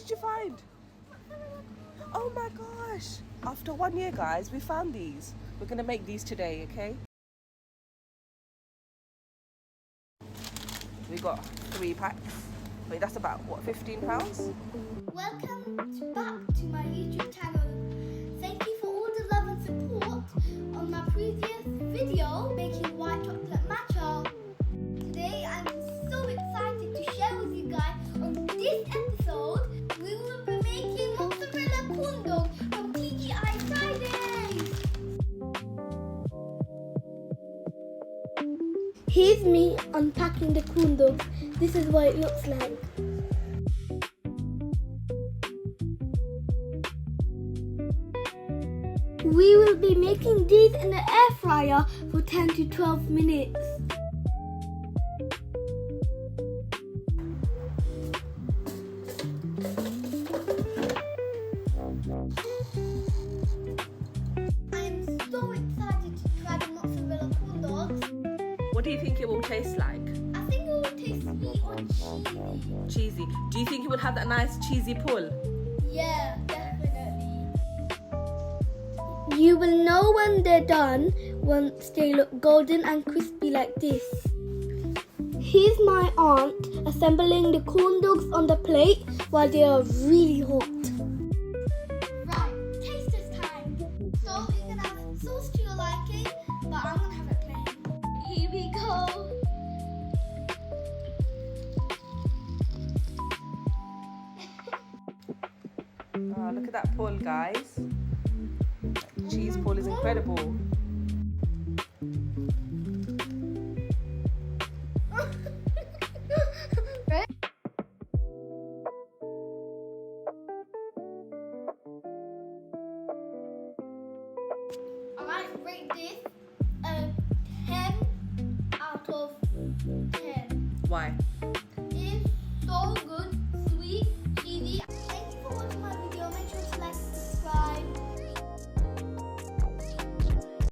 did you find? Oh my gosh. After 1 year, guys, we found these. We're going to make these today, okay? We got 3 packs. Wait, that's about, what, £15? Welcome back to my YouTube channel. Thank you for all the love and support on my previous video making white chocolate matcha. Today I'm so excited to share with you guys on this episode we will be making mozzarella corn dogs from TGI Fridays. Here's me unpacking the corn dogs. This is what it looks like. We will be making these in the air fryer for 10 to 12 minutes. I'm so excited to try the mozzarella corn dogs. What do you think it will taste like? I think it will taste sweet or cheesy. Cheesy. Do you think it will have that nice cheesy pull? Yeah, definitely. You will know when they're done once they look golden and crispy like this. Here's my aunt assembling the corn dogs on the plate while they are really hot. Right, taste this time. So you can have sauce to your liking, but I'm gonna have it plain. Here we go. Oh, look at that pull, guys. Cheese pull is incredible. I rate this a 10 out of 10. Why? It's so